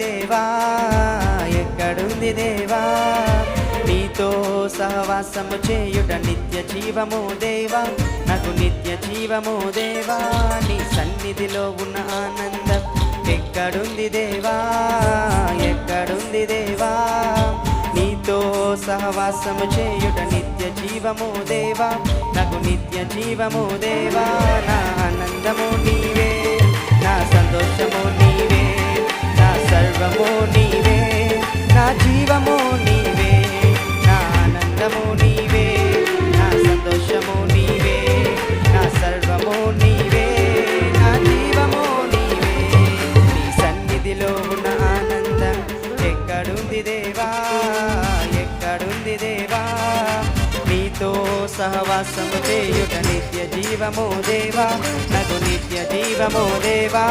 దేవా ఎక్కడుంది దేవా నీతో సహవాసము చేయుట నిత్య జీవము దేవా నాకు నిత్య జీవము దేవా నీ సన్నిధిలో ఉన్న ఆనందం ఎక్కడుంది దేవా ఎక్కడుంది దేవా నీతో సహవాసము చేయుట నిత్య జీవము దేవా నాకు నిత్య జీవము దేవా నా ఆనందము నీవే నా సంతోషము నీవే నా సర్వము నీవే నా జీవము నీవే నా ఆనందము నీవే నా సంతోషము నీవే నా సర్వము నీవే నా జీవము నీవే నీ సన్నిధిలో ఉన్న ఆనందం ఎక్కడుంది దేవా ఎక్కడుంది దేవా నీతో సహవాసము చేయుట నిత్య జీవము దేవా నాకు నిత్య జీవము దేవా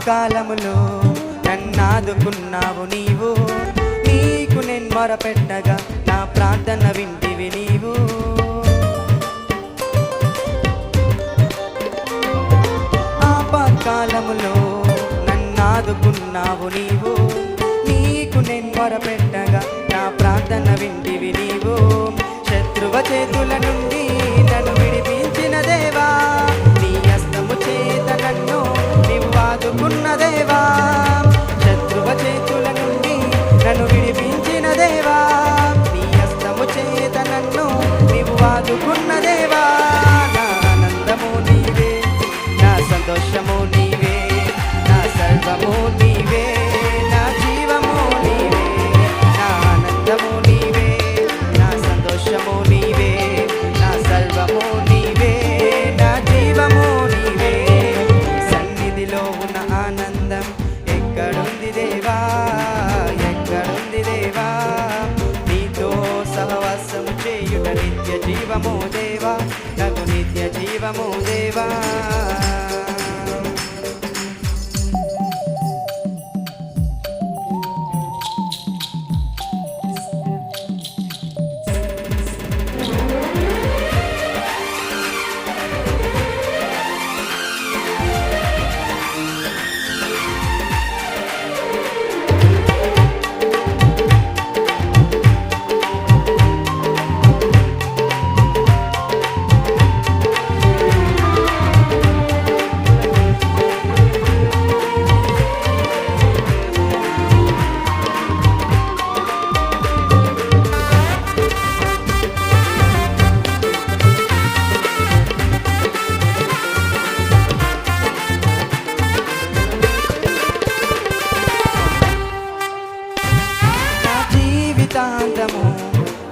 కాలములో నన్నాదుకున్నావు నీవు నీకు నేను మొరపెట్టగా నా ప్రార్థన వింటివి నీవు ఆపత్కాలములో నన్నాదుకున్నావు నీవు నీకు నేను మొరపెట్టగా నా ప్రార్థన వింటివి నీవు శత్రువ చేతుల నుండి నన్ను విడిపించిన దేవా నీ హస్తము చేత నన్ను ఆదుకున్న దేవా శత్రువ చేతుల నుండి నన్ను విడిపించిన దేవా నీ హస్తము చేత నన్ను నీవు ఆదుకున్న దేవా నా ఆనందము నీవే నా సంతోషము నీవే నా సర్వము నీవే నా జీవము నీవే నా ఆనందము నీవే నా సంతోషము నీవే నా సర్వము నీవే నా జీవము నీవే సన్నిధిలో ఉన్న ఆనందం ఎక్కడుంది దేవా ఎక్కడుంది దేవా నీతో సహవాసం చేయుట నిత్య జీవము దేవా నాకు నిత్య జీవము దేవా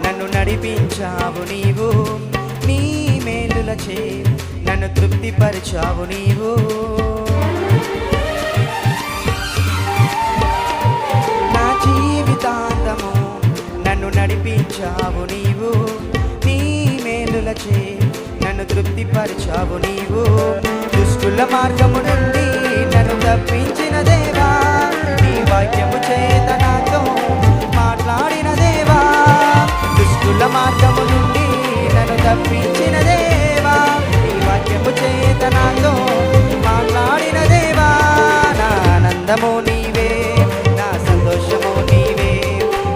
నన్ను నడిపించావు నీవు నీ మేలులచే నన్ను తృప్తిపరిచావు నీవు నా జీవితాంతము నన్ను నడిపించావు నీవు నీ మేలులచే నన్ను తృప్తిపరిచావు నీవు దుష్టుల మార్గము నుండి నన్ను తప్పించిన దేవా నీ వాక్యము చేత నాతో మాట్లాడిన దేవా దుష్టుల మార్గము నుండి నన్ను తప్పించిన దేవా నీ వాక్యము చేత నాతో మాట్లాడిన దేవా నా ఆనందము నీవే నా సంతోషము నీవే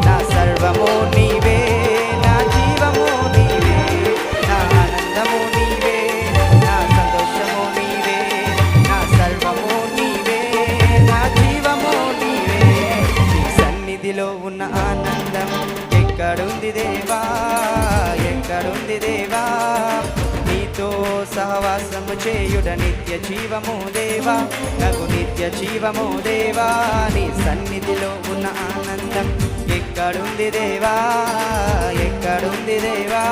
నా సర్వము నీవే నా జీవము నీవే నా ఆనందము నీవే నా సంతోషము నీవే నా సర్వము నీవే నా జీవము నీవే నీ సన్నిధిలో ఉన్న ఆనందం ఎక్కడుంది దేవా ఎక్కడుంది దేవా నీతో సహవాసము చేయుట నిత్య జీవము దేవా నాకు నిత్య జీవము దేవా నీ సన్నిధిలో ఉన్న ఆనందం ఎక్కడుంది దేవా ఎక్కడుంది దేవా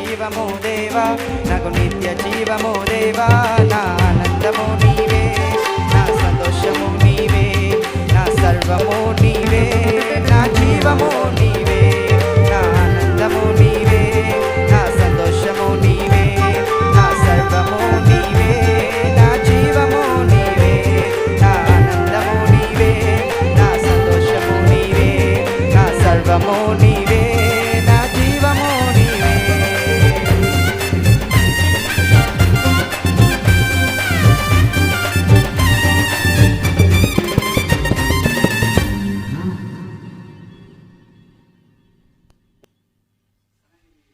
జీవము దేవా నాకు నిత్య జీవము దేవా నా ఆనందము నీవే నా సంతోషము నీవే నా సర్వము నీవే నా జీవము నీవే నా ఆనందము నీవే నా సంతోషము నీవే నా సర్వము నీవే నా జీవము నీవే నా ఆనందము నీవే నా సంతోషము నీవే నా సర్వము నీవే